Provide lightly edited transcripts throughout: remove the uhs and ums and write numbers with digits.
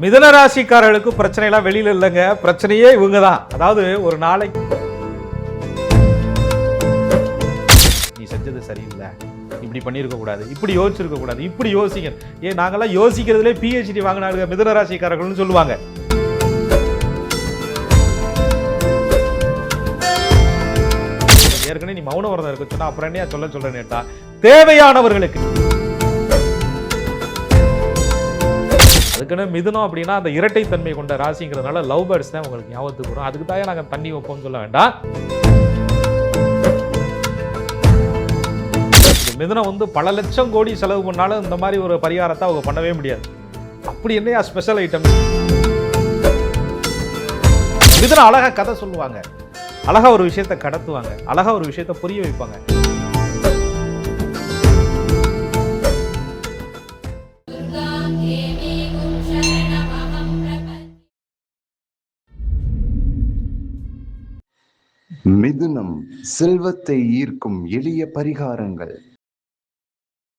மிதுன ராசிக்காரர்களுக்கு பிரச்சனை எல்லாம் வெளியில இல்லைங்க, பிரச்சனையே இவங்க தான். அதாவது ஒரு நாளைக்கு நீ செஞ்சது சரியில்லை, இப்படி பண்ணியிருக்க கூடாது, இப்படி யோசிச்சிருக்க கூடாது, இப்படி யோசிங்க. நாங்கெல்லாம் யோசிக்கிறதுலே PhD வாங்கினாங்க மிதுன ராசிக்காரர்கள்னு சொல்லுவாங்க. ஏற்கனவே நீ மௌன விரதம் இருக்க சொன்னா அப்புறம் என்ன சொல்றேன்னுட்டா தேவையானவர்களுக்கு. அதுக்குன்னு மிதுனம் அப்படின்னா அந்த இரட்டைத்தன்மை கொண்ட ராசிங்கிறதுனால லவ் பேர்ட்ஸ் தான் உங்களுக்கு ஞாபகத்துக்கு வரும். அதுக்கு தான் நாங்கள் தண்ணி வைப்போம்னு சொல்ல வேண்டாம். மிதுனம் பல லட்சம் கோடி செலவு பண்ணாலும் இந்த மாதிரி ஒரு பரிகாரத்தை அவங்க பண்ணவே முடியாது. அப்படி என்னையா ஸ்பெஷல் ஐட்டம். மிதுனம் அழகா கதை சொல்லுவாங்க, அழகா ஒரு விஷயத்தை கடத்துவாங்க, அழகா ஒரு விஷயத்தை புரிய வைப்பாங்க. மிதுனம் செல்வத்தை ஈர்க்கும் எளிய பரிகாரங்கள்.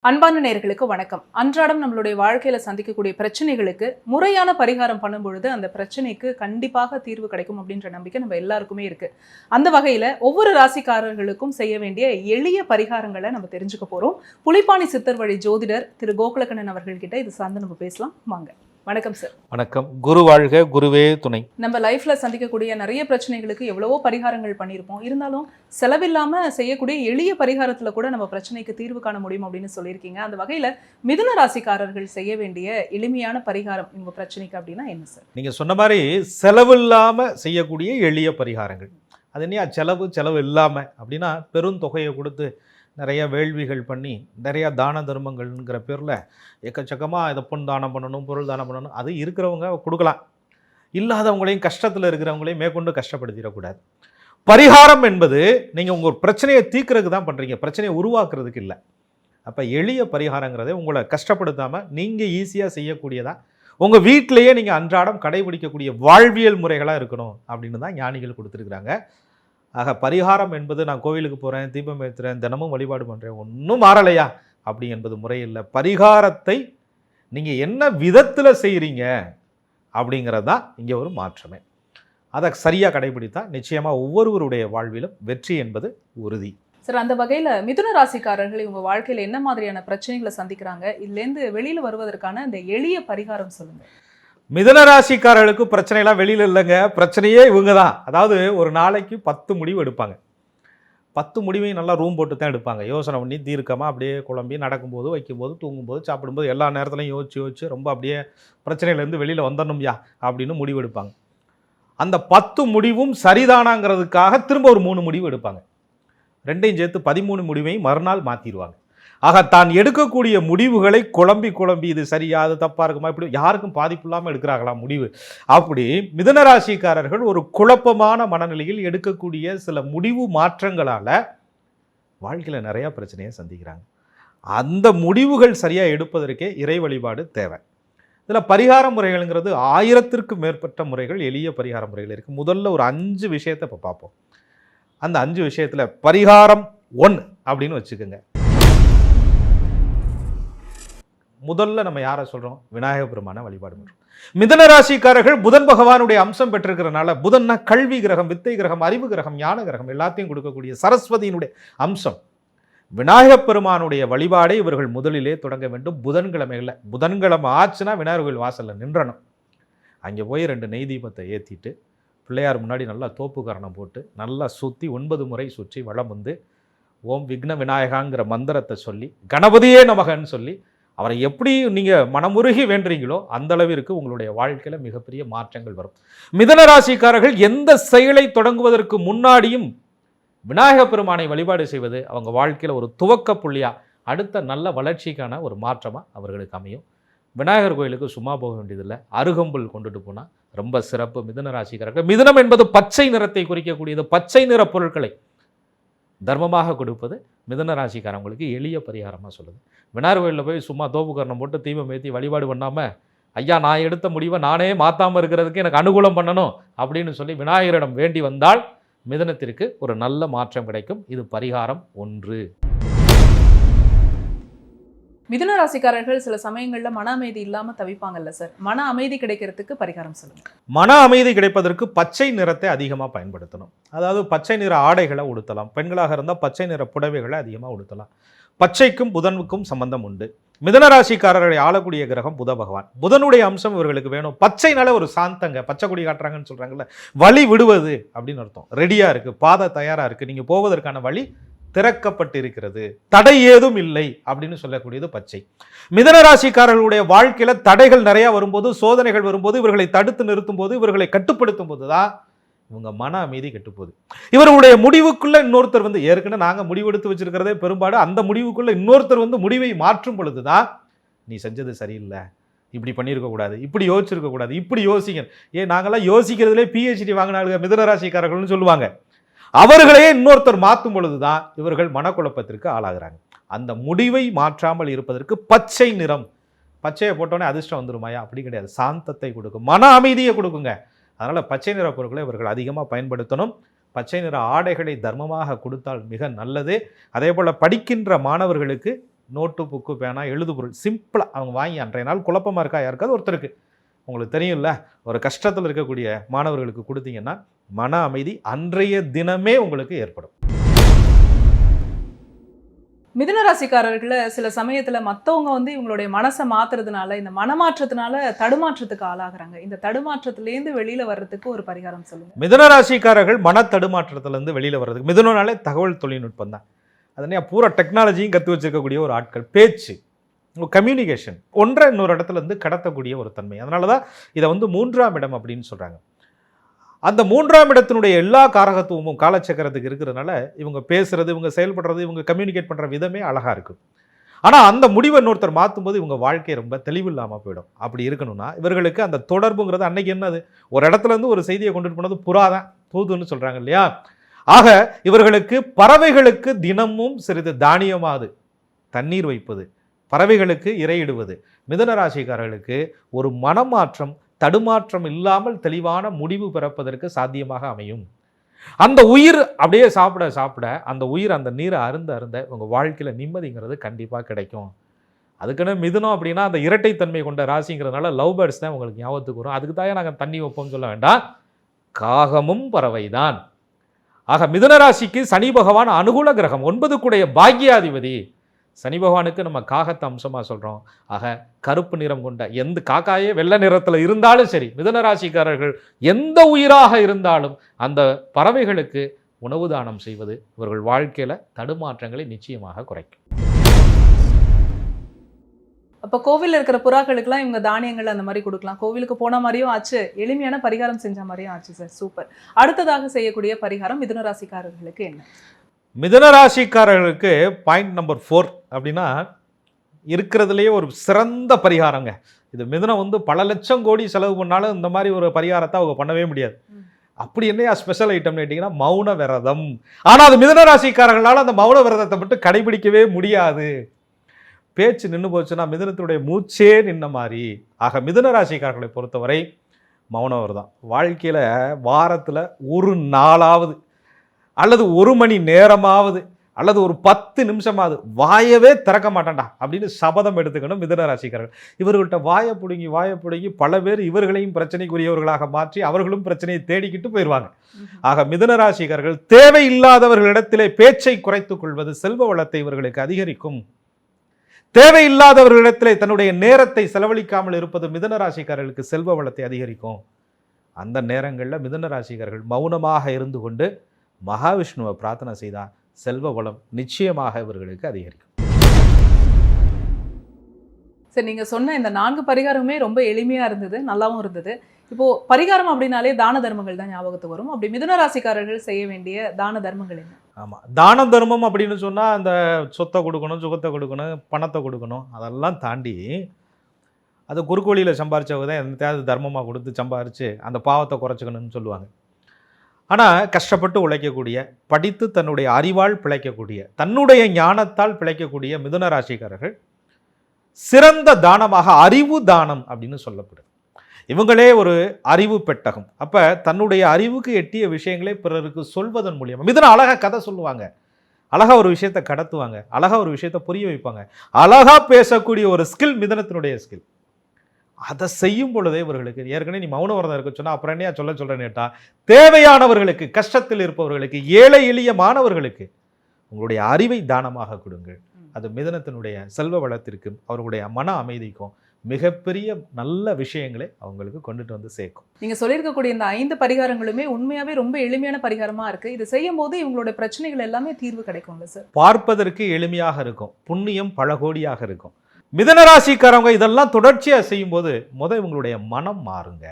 அன்பான நேயர்களுக்கு வணக்கம். அன்றாடம் நம்மளுடைய வாழ்க்கையில சந்திக்கக்கூடிய பிரச்சனைகளுக்கு முறையான பரிகாரம் பண்ணும் பொழுது அந்த பிரச்சனைக்கு கண்டிப்பாக தீர்வு கிடைக்கும் அப்படின்ற நம்பிக்கை நம்ம எல்லாருக்குமே இருக்கு. அந்த வகையில ஒவ்வொரு ராசிக்காரர்களுக்கும் செய்ய வேண்டிய எளிய பரிகாரங்களை நம்ம தெரிஞ்சுக்க போறோம். புலிப்பாணி சித்தர் வழி ஜோதிடர் திரு கோகுலக்கண்ணன் அவர்கள்கிட்ட இது சார்ந்து நம்ம பேசலாம். வாங்க. வணக்கம் சார். வணக்கம். குரு வாழ்க, குருவே துணை. நம்ம லைஃப்ல சந்திக்கக்கூடிய நிறைய பிரச்சனைகளுக்கு எவ்வளவோ பரிகாரங்கள் பண்ணியிருப்போம். இருந்தாலும் செலவில்லாம செய்யக்கூடிய எளிய பரிகாரத்துல கூட நம்ம பிரச்சனைக்கு தீர்வு காண முடியும் அப்படின்னு சொல்லியிருக்கீங்க. அந்த வகையில மிதுன ராசிக்காரர்கள் செய்ய வேண்டிய எளிமையான பரிகாரம் உங்க பிரச்சனைக்கு அப்படின்னா என்ன சார்? நீங்க சொன்ன மாதிரி செலவில்லாம செய்யக்கூடிய எளிய பரிகாரங்கள். அது என்ன செலவு இல்லாம அப்படின்னா பெருந்தொகையை கொடுத்து நிறைய வேள்விகள் பண்ணி நிறையா தான தர்மங்கள்ங்கிற பேரில் எக்கச்சக்கமாக இதை பொன் தானம் பண்ணணும், பொருள் தானம் பண்ணணும். அது இருக்கிறவங்க கொடுக்கலாம், இல்லாதவங்களையும் கஷ்டத்தில் இருக்கிறவங்களையும் மேற்கொண்டு கஷ்டப்படுத்திடக்கூடாது. பரிகாரம் என்பது நீங்கள் உங்கள் பிரச்சனையை தீர்க்கறதுக்கு தான் பண்ணுறீங்க, பிரச்சனையை உருவாக்குறதுக்கு இல்லை. அப்போ எளிய பரிகாரங்கிறதே உங்களை கஷ்டப்படுத்தாமல் நீங்கள் ஈஸியாக செய்யக்கூடியதாக உங்கள் வீட்டிலையே நீங்கள் அன்றாடம் கடைபிடிக்கக்கூடிய வாழ்வியல் முறைகளாக இருக்கணும் அப்படின்னு தான் ஞானிகள் கொடுத்துருக்குறாங்க. ஆக பரிகாரம் என்பது நான் கோவிலுக்கு போகிறேன், தீபம் ஏற்றுறேன், தினமும் வழிபாடு பண்ணுறேன், ஒன்றும் மாறலையா அப்படி என்பது முறையில்லை. பரிகாரத்தை நீங்கள் என்ன விதத்தில் செய்கிறீங்க அப்படிங்கிறது தான் இங்கே ஒரு மாற்றமே. அதை சரியாக கடைபிடித்தா நிச்சயமாக ஒவ்வொருவருடைய வாழ்விலும் வெற்றி என்பது உறுதி. சார், அந்த வகையில் மிதுன ராசிக்காரர்கள் இவங்க வாழ்க்கையில் என்ன மாதிரியான பிரச்சனைகளை சந்திக்கிறாங்க, இதுலேருந்து வெளியில் வருவதற்கான இந்த எளிய பரிகாரம் சொல்லுங்கள். மிதுன ராசிக்காரர்களுக்கு பிரச்சனை எல்லாம் வெளியில் இல்லைங்க, பிரச்சனையே இவங்க தான். அதாவது ஒரு நாளைக்கு 10 முடிவு எடுப்பாங்க. 10 முடிவையும் நல்லா ரூம் போட்டு தான் எடுப்பாங்க. யோசனை பண்ணி தீர்க்கமாக அப்படியே குழம்பி நடக்கும்போது, வைக்கும்போது, தூங்கும்போது, சாப்பிடும்போது எல்லா நேரத்துலையும் யோசிச்சு ரொம்ப அப்படியே பிரச்சனையிலேருந்து வெளியில் வந்துடணும்யா அப்படின்னு முடிவு எடுப்பாங்க. அந்த 10 முடிவும் சரிதானாங்கிறதுக்காக திரும்ப ஒரு 3 முடிவு எடுப்பாங்க. ரெண்டையும் சேர்த்து 13 முடிவையும் மறுநாள் மாற்றிடுவாங்க. ஆக தான் எடுக்கக்கூடிய முடிவுகளை குழம்பி இது சரியா, அது தப்பாக இருக்குமா, இப்படி யாருக்கும் பாதிப்பு இல்லாமல் எடுக்கிறாங்களா முடிவு. அப்படி மிதுன ராசிக்காரர்கள் ஒரு குழப்பமான மனநிலையில் எடுக்கக்கூடிய சில முடிவு மாற்றங்களால் வாழ்க்கையில் நிறையா பிரச்சனையை சந்திக்கிறாங்க. அந்த முடிவுகள் சரியாக எடுப்பதற்கே இறை வழிபாடு தேவை. இதில் பரிகார முறைகள்ங்கிறது 1000க்கும் மேற்பட்ட முறைகள், எளிய பரிகார முறைகள் இருக்குது. முதல்ல ஒரு 5 விஷயத்தை இப்போ பார்ப்போம். அந்த 5 விஷயத்தில் பரிகாரம் 1 அப்படின்னு வச்சுக்கோங்க. முதல்ல நம்ம யாரை சொல்கிறோம்? விநாயக பெருமான வழிபாடு பண்ணுறோம். மிதுன ராசிக்காரர்கள் புதன் பகவானுடைய அம்சம் பெற்றிருக்கிறனால, புதன்னா கல்வி கிரகம், வித்தை கிரகம், அறிவு கிரகம், ஞான கிரகம் எல்லாத்தையும் கொடுக்கக்கூடிய சரஸ்வதியினுடைய அம்சம். விநாயக பெருமானுடைய வழிபாடை இவர்கள் முதலிலே தொடங்க வேண்டும். புதன்கிழமை ஆச்சுன்னா விநாயகர் கோயில் வாசலில் நின்றணும். அங்கே போய் 2 நெய் தீபத்தை ஏற்றிட்டு பிள்ளையார் முன்னாடி நல்லா தோப்பு கரணம் போட்டு நல்லா சுற்றி 9 முறை சுற்றி வலம் வந்து ஓம் விக்ன விநாயகாங்கிற மந்திரத்தை சொல்லி கணபதியே நமகன்னு சொல்லி அவரை எப்படி நீங்கள் மனமுருகி வேண்டுறீங்களோ அந்த அளவிற்கு உங்களுடைய வாழ்க்கையில் மிகப்பெரிய மாற்றங்கள் வரும். மிதுன ராசிக்காரர்கள் எந்த செயலை தொடங்குவதற்கு முன்னாடியும் விநாயக பெருமானை வழிபாடு செய்வது அவங்க வாழ்க்கையில் ஒரு துவக்க புள்ளியாக அடுத்த நல்ல வளர்ச்சிக்கான ஒரு மாற்றமாக அவர்களுக்கு அமையும். விநாயகர் கோயிலுக்கு சும்மா போக வேண்டியதில்லை, அருகம்புல் கொண்டுட்டு போனால் ரொம்ப சிறப்பு. மிதுன ராசிக்காரர்கள், மிதுனம் என்பது பச்சை நிறத்தை குறிக்கக்கூடியது. பச்சை நிற பொருட்களை தர்மமாக கொடுப்பது மிதுன ராசிக்காரங்களுக்கு எளிய பரிகாரமாக சொல்லுது. விநாயகர் கோயிலில் போய் சும்மா தோப்புக்கரணம் போட்டு தீபம் ஏற்றி வழிபாடு பண்ணாமல், ஐயா நான் எடுத்த முடிவை நானே மாற்றாமல் இருக்கிறதுக்கு எனக்கு அனுகூலம் பண்ணணும் அப்படின்னு சொல்லி விநாயகரிடம் வேண்டி வந்தால் மிதுனத்திற்கு ஒரு நல்ல மாற்றம் கிடைக்கும். இது பரிகாரம் 1. மிதுன ராசிக்காரர்கள் சில சமயங்கள்ல மன அமைதி இல்லாம தவிப்பாங்கல்ல சார், மன அமைதி கிடைக்கிறதுக்கு பரிகாரம் சொல்லுங்க. மன அமைதி கிடைப்பதற்கு பச்சை நிறத்தை அதிகமாக பயன்படுத்தணும். அதாவது பச்சை நிற ஆடைகளை உடுத்தலாம். பெண்களாக இருந்தால் பச்சை நிற புடவைகளை அதிகமாக உடுத்தலாம். பச்சைக்கும் புதனுக்கும் சம்பந்தம் உண்டு. மிதுன ராசிக்காரர்களை ஆளக்கூடிய கிரகம் புத பகவான். புதனுடைய அம்சம் இவர்களுக்கு வேணும். பச்சைனால ஒரு சாந்தங்க, பச்சை கொடி காட்டுறாங்கன்னு சொல்றாங்கல்ல, வழி விடுவது அப்படின்னு அர்த்தம். ரெடியா இருக்கு, பாதை தயாரா இருக்கு, நீங்க போவதற்கான வழி திறக்கப்பட்டிருக்கிறது, தடை ஏதும் இல்லை அப்படின்னு சொல்லக்கூடியது பச்சை. மிதுன ராசிக்காரர்களுடைய வாழ்க்கையில தடைகள் நிறைய வரும்போது, சோதனைகள் வரும்போது, இவர்களை தடுத்து நிறுத்தும் போது, இவர்களை கட்டுப்படுத்தும் போதுதான் இவங்க மன அமைதி கெட்டுப்போகுது. இவருடைய முடிவுக்குள்ள இன்னொருத்தர் வந்து, ஏற்கனவே நாங்க முடிவெடுத்து வச்சிருக்கிறதே பெரும்பாடு, அந்த முடிவுக்குள்ள இன்னொருத்தர் வந்து முடிவை மாற்றும் பொழுதுதான் நீ செஞ்சது சரியில்லை, இப்படி பண்ணியிருக்க கூடாது, இப்படி யோசிச்சிருக்க கூடாது, இப்படி யோசிங்க. நாங்கெல்லாம் யோசிக்கிறதுலே PhD வாங்கினாங்க மிதுன ராசிக்காரர்கள்னு சொல்லுவாங்க. அவர்களையே இன்னொருத்தர் மாற்றும் பொழுதுதான் இவர்கள் மனக்குழப்பத்திற்கு ஆளாகிறாங்க. அந்த முடிவை மாற்றாமல் இருப்பதற்கு பச்சை நிறம். பச்சையை போட்டோன்னே அதிர்ஷ்டம் வந்துருமாயா? அப்படி கிடையாது. சாந்தத்தை கொடுக்கும், மன அமைதியை கொடுக்குங்க. அதனால பச்சை நிற பொருட்களை இவர்கள் அதிகமாக பயன்படுத்தணும். பச்சை நிற ஆடைகளை தர்மமாக கொடுத்தால் மிக நல்லது. அதே போல் படிக்கின்ற மாணவர்களுக்கு நோட்டு, புக்கு, பேனா, எழுதுபொருள் சிம்பிளாக அவங்க வாங்கி, அன்றைய நாள் குழப்பமாக இருக்கா யாருக்காவது ஒருத்தருக்கு, உங்களுக்கு தெரியும்ல, ஒரு கஷ்டத்தில் இருக்கக்கூடிய மாணவர்களுக்கு கொடுத்தீங்கன்னா மன அமைதி அன்றைய தினமே உங்களுக்கு ஏற்படும். மிதுன ராசிக்காரர்களை சில சமயத்துல மத்தவங்க வந்து இவங்களுடைய மனசை மாத்துறதுனால, இந்த மனமாற்றத்தினால தடுமாற்றத்துக்கு ஆளாகிறாங்க. இந்த தடுமாற்றத்திலேருந்து வெளியில வர்றதுக்கு ஒரு பரிகாரம் சொல்லுங்க. மிதுன ராசிக்காரர்கள் மன தடுமாற்றத்திலிருந்து வெளியில வர்றதுக்கு, மிதுனாலே தகவல் தொழில்நுட்பம் தான். அதனே பூரா டெக்னாலஜியும் கற்று வச்சிருக்கக்கூடிய ஒரு ஆட்கள். பேச்சு, கம்யூனிகேஷன், ஒன்றை இன்னொரு இடத்துல இருந்து கடத்தக்கூடிய ஒரு தன்மை. அதனால தான் இதை வந்து 3ஆம் இடம் அப்படின்னு சொல்றாங்க. அந்த 3ஆம் இடத்தினுடைய எல்லா காரகத்துவமும் காலச்சக்கரத்துக்கு இருக்கிறதுனால இவங்க பேசுறது, இவங்க செயல்படுறது, இவங்க கம்யூனிகேட் பண்ற விதமே அழகா இருக்கும். ஆனா அந்த முடிவை இன்னொருத்தர் மாற்றும் போது இவங்க வாழ்க்கை ரொம்ப தெளிவில்லாம போயிடும். அப்படி இருக்கணும்னா இவர்களுக்கு அந்த தொடர்புங்கிறது, அன்னைக்கு என்னது, ஒரு இடத்துல இருந்து ஒரு செய்தியை கொண்டுட்டு போனது புறாதான், தூதுன்னு சொல்றாங்க இல்லையா? ஆக இவர்களுக்கு பறவைகளுக்கு தினமும் சிறிது தானியமாவது தண்ணீர் வைப்பது, பறவைகளுக்கு இரையிடுவது, மிதுன ராசிக்காரர்களுக்கு ஒரு மனமாற்றம், தடுமாற்றம் இல்லாமல் தெளிவான முடிவு பிறப்பதற்கு சாத்தியமாக அமையும். அந்த உயிர் அப்படியே சாப்பிட சாப்பிட அந்த உயிர் அந்த நீரை அருந்த அருந்த உங்கள் வாழ்க்கையில் நிம்மதிங்கிறது கண்டிப்பாக கிடைக்கும். அதுக்குன்னு மிதுனம் அப்படின்னா அந்த இரட்டைத்தன்மை கொண்ட ராசிங்கிறதுனால லவ் பேர்ட்ஸ் தான் உங்களுக்கு ஞாபகத்துக்கு வரும். அதுக்கு தான் நாங்கள் தண்ணி வைப்போம்னு சொல்ல வேண்டாம், காகமும் பறவை தான். ஆக மிதுன ராசிக்கு சனி பகவான் அனுகூல கிரகம், 9 கூடைய பாக்கியாதிபதி. சனி பகவானுக்கு நம்ம காகத்தை அம்சமாக சொல்கிறோம். ஆக கருப்பு நிறம் கொண்ட எந்த காக்காயே வெள்ளை நிறத்தில் இருந்தாலும் சரி, மிதுன ராசிக்காரர்கள் எந்த உயிராக இருந்தாலும் அந்த பறவைகளுக்கு உணவு தானம் செய்வது இவர்கள் வாழ்க்கையில் தடுமாற்றங்களை நிச்சயமாக குறைக்கும். அப்போ கோவிலில் இருக்கிற புறாக்களுக்கெல்லாம் இவங்க தானியங்கள் அந்த மாதிரி கொடுக்கலாம். கோவிலுக்கு போன மாதிரியும் ஆச்சு, எளிமையான பரிகாரம் செஞ்ச மாதிரியும் ஆச்சு சார். சூப்பர். அடுத்ததாக செய்யக்கூடிய பரிகாரம் மிதுன ராசிக்காரர்களுக்கு என்ன? மிதுன ராசிக்காரர்களுக்கு பாயிண்ட் நம்பர் 4 அப்படின்னா இருக்கிறதுலேயே ஒரு சிறந்த பரிகாரங்க இது. மிதுனம் வந்து பல லட்சம் கோடி செலவு பண்ணாலும் இந்த மாதிரி ஒரு பரிகாரத்தை அவங்க பண்ணவே முடியாது. அப்படி என்னையா ஸ்பெஷல் ஐட்டம்னு கேட்டிங்கன்னா மௌன விரதம். ஆனால் அது மிதுன ராசிக்காரர்களால் அந்த மௌன விரதத்தை மட்டும் கடைபிடிக்கவே முடியாது. பேச்சு நின்று போச்சுன்னா மிதுனத்தினுடைய மூச்சே நின்ன மாதிரி. ஆக மிதுன ராசிக்காரர்களை பொறுத்தவரை மௌன விரதம் வாழ்க்கையில் வாரத்தில் ஒரு நாளாவது அல்லது 1 மணி நேரமாவது அல்லது ஒரு 10 நிமிஷமாவது வாயவே திறக்க மாட்டான்டா அப்படின்னு சபதம் எடுத்துக்கணும் மிதுன ராசிக்காரர்கள். இவர்கள்ட்ட வாயை பிடுங்கி பல பேர் இவர்களையும் பிரச்சனைக்குரியவர்களாக மாற்றி அவர்களும் பிரச்சனையை தேடிக்கிட்டு போயிடுவாங்க. ஆக மிதுன ராசிக்காரர்கள் தேவையில்லாதவர்களிடத்திலே பேச்சை குறைத்துக் கொள்வது செல்வ வளத்தை இவர்களுக்கு அதிகரிக்கும். தேவையில்லாதவர்களிடத்திலே தன்னுடைய நேரத்தை செலவழிக்காமல் இருப்பது மிதுன ராசிக்காரர்களுக்கு செல்வ வளத்தை அதிகரிக்கும். அந்த நேரங்களில் மிதுன ராசிக்காரர்கள் மௌனமாக இருந்து கொண்டு மகாவிஷ்ணுவை பிரார்த்தனை செய்தால் செல்வ வளம் நிச்சயமாக இவர்களுக்கு அதிகரிக்கும். சரி, நீங்க சொன்ன இந்த 4 பரிகாரமுமே ரொம்ப எளிமையா இருந்தது, நல்லாவும் இருந்தது. இப்போ பரிகாரம் அப்படின்னாலே தான தர்மங்கள் தான் ஞாபகத்துக்கு வரும். அப்படி மிதுன ராசிக்காரர்கள் செய்ய வேண்டிய தான தர்மங்கள் என்ன? ஆமாம், தான தர்மம் அப்படின்னு சொன்னால் அந்த சொத்தை கொடுக்கணும், சுகத்தை கொடுக்கணும், பணத்தை கொடுக்கணும், அதெல்லாம் தாண்டி அது குறுக்கு வழியில் சம்பாரிச்சவங்க தான் எந்தாவது தர்மமாக கொடுத்து சம்பாரித்து அந்த பாவத்தை குறைச்சிக்கணும்னு சொல்லுவாங்க. ஆனால் கஷ்டப்பட்டு உழைக்கக்கூடிய, படித்து தன்னுடைய அறிவால் பிழைக்கக்கூடிய, தன்னுடைய ஞானத்தால் பிழைக்கக்கூடிய மிதுன ராசிக்காரர்கள் சிறந்த தானமாக அறிவு தானம் அப்படின்னு சொல்லப்படுது. இவங்களே ஒரு அறிவு பெட்டகம். அப்போ தன்னுடைய அறிவுக்கு எட்டிய விஷயங்களை பிறருக்கு சொல்வதன் மூலியமாக மிதுன அழகாக கதை சொல்லுவாங்க. அழகா ஒரு விஷயத்தை கடத்துவாங்க, அழகா ஒரு விஷயத்தை புரிய வைப்பாங்க, அழகா பேசக்கூடிய ஒரு ஸ்கில் மிதனத்தினுடைய ஸ்கில். அதை செய்யும் பொழுதே இவர்களுக்கு ஏற்கனவே நீ மௌன விரதம் இருக்க சொன்னா அப்புறம் என்னையா சொல்றேன்னுட்டா, தேவையானவர்களுக்கு, கஷ்டத்தில் இருப்பவர்களுக்கு, ஏழை எளிய மாணவர்களுக்கு உங்களுடைய அறிவை தானமாக கொடுங்கள். அது மிதனத்தினுடைய செல்வ வளத்திற்கும் அவர்களுடைய மன அமைதிக்கும் மிகப்பெரிய நல்ல விஷயங்களை அவங்களுக்கு கொண்டுட்டு வந்து சேர்க்கும். நீங்க சொல்லியிருக்கக்கூடிய இந்த 5 பரிகாரங்களுமே உண்மையாவே ரொம்ப எளிமையான பரிகாரமா இருக்கு. இது செய்யும் போது இவங்களோட பிரச்சனைகள் எல்லாமே தீர்வு கிடைக்கும்ல சார்? பார்ப்பதற்கு எளிமையாக இருக்கும், புண்ணியம் பல கோடியாக இருக்கும். மிதனராசிக்காரங்க இதெல்லாம் தொடர்ச்சியா செய்யும் போது இவங்களுடைய மனம் மாறுங்க.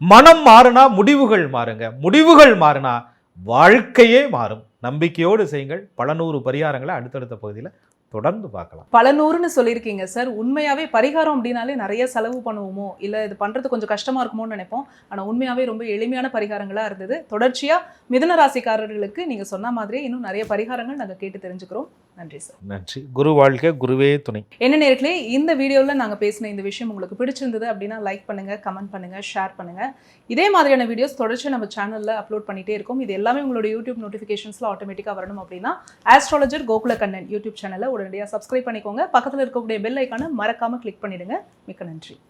மனம் மாறுனா முடிவுகள் மாறுங்க, முடிவுகள் மாறுனா வாழ்க்கையே மாறும். நம்பிக்கையோடு செய்யுங்கள். பல 100 பரிகாரங்களை அடுத்தடுத்த பகுதியில் தொடர்ந்து பார்க்கலாம். பல 100ன்னு சொல்லியிருக்கீங்க சார். உண்மையாவே பரிகாரம் அப்படின்னாலே நிறைய செலவு பண்ணுவோமோ, இல்ல இது பண்றது கொஞ்சம் கஷ்டமா இருக்குமோன்னு நினைப்போம். ஆனா உண்மையாவே ரொம்ப எளிமையான பரிகாரங்களா இருந்தது. தொடர்ச்சியா மிதுன ராசிக்காரர்களுக்கு நீங்க சொன்ன மாதிரியே இன்னும் நிறைய பரிகாரங்கள் நாங்க கேட்டு தெரிஞ்சுக்கிறோம். நன்றி சார். நன்றி. குரு வாழ்க, குருவே துணை. என்ன நேயர்களே, இந்த வீடியோல நாங்க பேசின இந்த விஷயம் உங்களுக்கு பிடிச்சிருந்தது அப்படின்னா லைக் பண்ணுங்க, கமெண்ட் பண்ணுங்க, ஷேர் பண்ணுங்க. இதே மாதிரியான வீடியோஸ் தொடர்ச்சியா நம்ம சேனல்ல அப்லோட் பண்ணிட்டே இருக்கோம். இது எல்லாமே உங்களோட யூடியூப் நோட்டிஃபிகேஷன்ஸ்ல ஆட்டோமேட்டிக்கா வரணும் அப்படின்னா ஆஸ்ட்ராலஜர் கோகுல கண்ணன் யூடியூப் சேனலை உடனடியாக சப்ஸ்கிரைப் பண்ணிக்கோங்க. பக்கத்தில் இருக்கக்கூடிய பெல் ஐக்கானை மறக்காம கிளிக் பண்ணிடுங்க. மிக்க நன்றி.